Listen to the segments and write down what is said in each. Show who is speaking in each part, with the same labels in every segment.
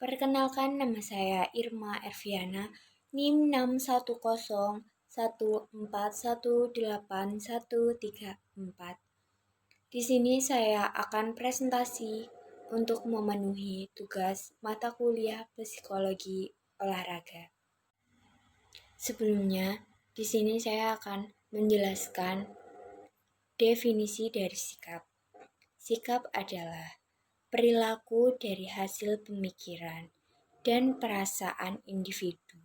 Speaker 1: Perkenalkan, nama saya Irma Erviana, NIM 61014181334. Di sini saya akan presentasi untuk memenuhi tugas mata kuliah psikologi olahraga. Sebelumnya, di sini saya akan menjelaskan definisi dari sikap. Sikap adalah perilaku dari hasil pemikiran dan perasaan individu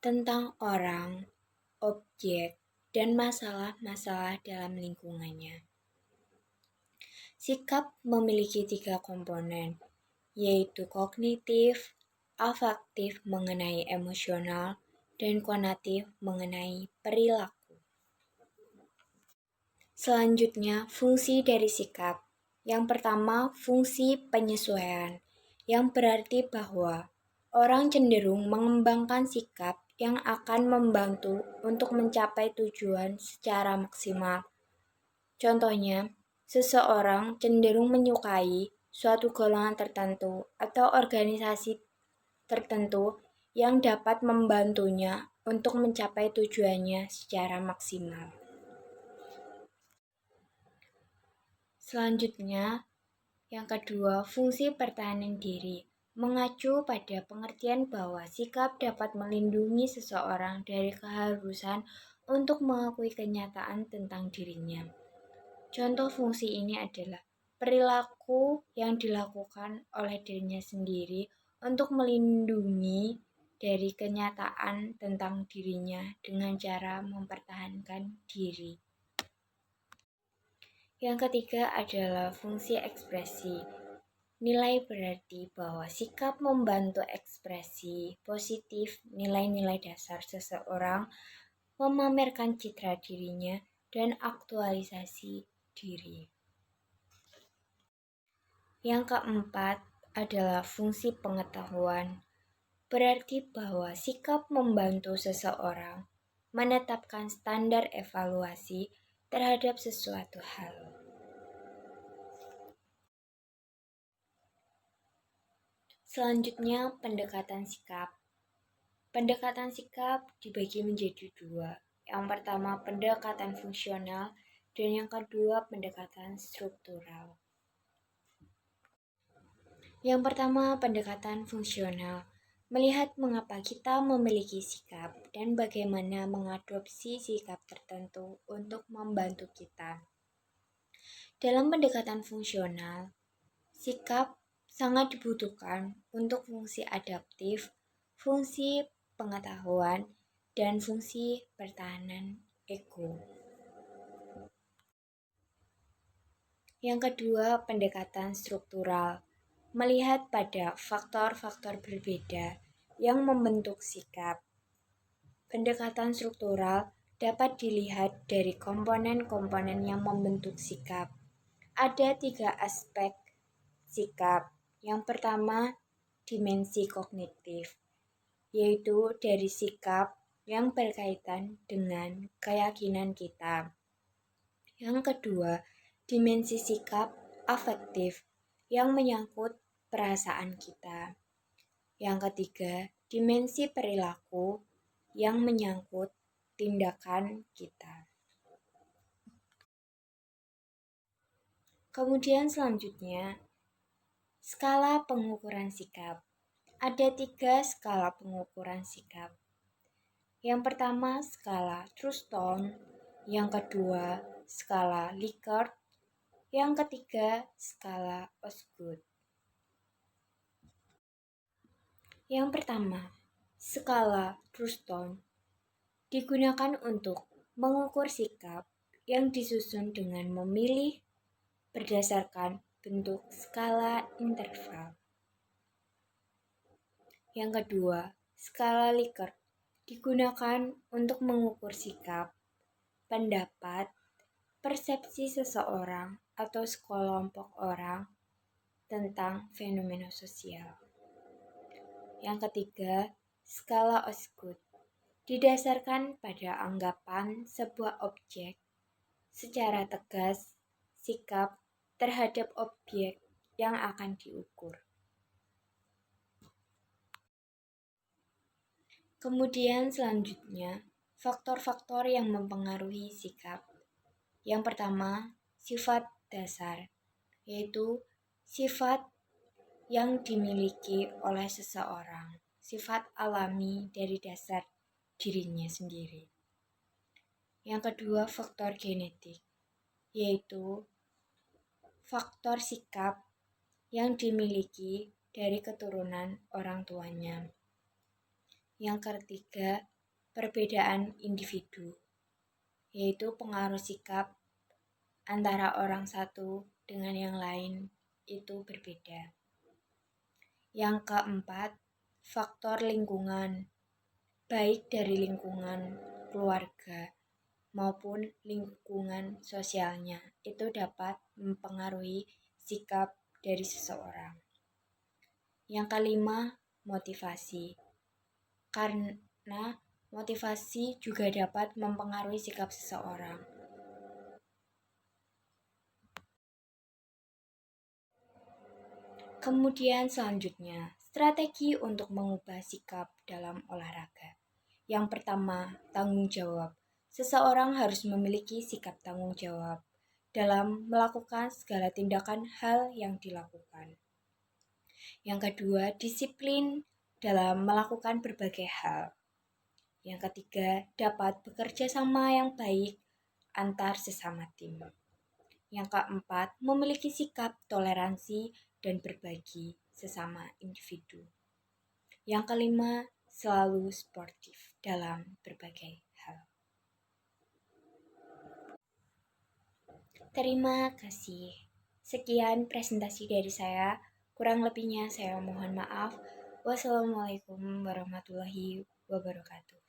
Speaker 1: tentang orang, objek, dan masalah-masalah dalam lingkungannya. Sikap memiliki 3 komponen, yaitu kognitif, afektif mengenai emosional, dan konatif mengenai perilaku. Selanjutnya, fungsi dari sikap. Yang pertama, fungsi penyesuaian, yang berarti bahwa orang cenderung mengembangkan sikap yang akan membantu untuk mencapai tujuan secara maksimal. Contohnya, seseorang cenderung menyukai suatu golongan tertentu atau organisasi tertentu yang dapat membantunya untuk mencapai tujuannya secara maksimal. Selanjutnya, yang kedua, fungsi pertahanan diri, mengacu pada pengertian bahwa sikap dapat melindungi seseorang dari keharusan untuk mengakui kenyataan tentang dirinya. Contoh fungsi ini adalah perilaku yang dilakukan oleh dirinya sendiri untuk melindungi dari kenyataan tentang dirinya dengan cara mempertahankan diri. Yang ketiga adalah fungsi ekspresi. Nilai berarti bahwa sikap membantu ekspresi positif nilai-nilai dasar seseorang, memamerkan citra dirinya, dan aktualisasi diri. Yang keempat adalah fungsi pengetahuan. Berarti bahwa sikap membantu seseorang menetapkan standar evaluasi terhadap sesuatu hal. Selanjutnya, pendekatan sikap. Pendekatan sikap dibagi menjadi 2. Yang pertama, pendekatan fungsional, dan yang kedua, pendekatan struktural. Yang pertama, pendekatan fungsional. Melihat mengapa kita memiliki sikap dan bagaimana mengadopsi sikap tertentu untuk membantu kita. Dalam pendekatan fungsional, sikap sangat dibutuhkan untuk fungsi adaptif, fungsi pengetahuan, dan fungsi pertahanan ego. Yang kedua, pendekatan struktural. Melihat pada faktor-faktor berbeda yang membentuk sikap. Pendekatan struktural dapat dilihat dari komponen-komponen yang membentuk sikap. Ada 3 aspek sikap. Yang pertama, dimensi kognitif, yaitu dari sikap yang berkaitan dengan keyakinan kita. Yang kedua, dimensi sikap afektif yang menyangkut perasaan kita. Yang ketiga, dimensi perilaku yang menyangkut tindakan kita. Kemudian selanjutnya, skala pengukuran sikap. Ada 3 skala pengukuran sikap. Yang pertama, skala Trueston. Yang kedua, skala Likert. Yang ketiga, skala Osgood. Yang pertama, skala Trueston digunakan untuk mengukur sikap yang disusun dengan memilih berdasarkan bentuk skala interval. Yang kedua, skala Likert digunakan untuk mengukur sikap, pendapat, persepsi seseorang atau sekelompok orang tentang fenomena sosial. Yang ketiga, skala Osgood didasarkan pada anggapan sebuah objek secara tegas sikap terhadap objek yang akan diukur. Kemudian selanjutnya, faktor-faktor yang mempengaruhi sikap. Yang pertama, sifat dasar, yaitu sifat yang dimiliki oleh seseorang, sifat alami dari dasar dirinya sendiri. Yang kedua, faktor genetik, yaitu faktor sikap yang dimiliki dari keturunan orang tuanya. Yang ketiga, perbedaan individu, yaitu pengaruh sikap antara orang satu dengan yang lain itu berbeda. Yang keempat, faktor lingkungan, baik dari lingkungan keluarga maupun lingkungan sosialnya, itu dapat mempengaruhi sikap dari seseorang. Yang kelima, motivasi. Karena motivasi juga dapat mempengaruhi sikap seseorang. Kemudian selanjutnya, strategi untuk mengubah sikap dalam olahraga. Yang pertama, tanggung jawab. Seseorang harus memiliki sikap tanggung jawab dalam melakukan segala tindakan hal yang dilakukan. Yang kedua, disiplin dalam melakukan berbagai hal. Yang ketiga, dapat bekerja sama yang baik antar sesama tim. Yang keempat, memiliki sikap toleransi dan berbagi sesama individu. Yang kelima, selalu sportif dalam berbagai hal. Terima kasih. Sekian presentasi dari saya. Kurang lebihnya saya mohon maaf. Wassalamualaikum warahmatullahi wabarakatuh.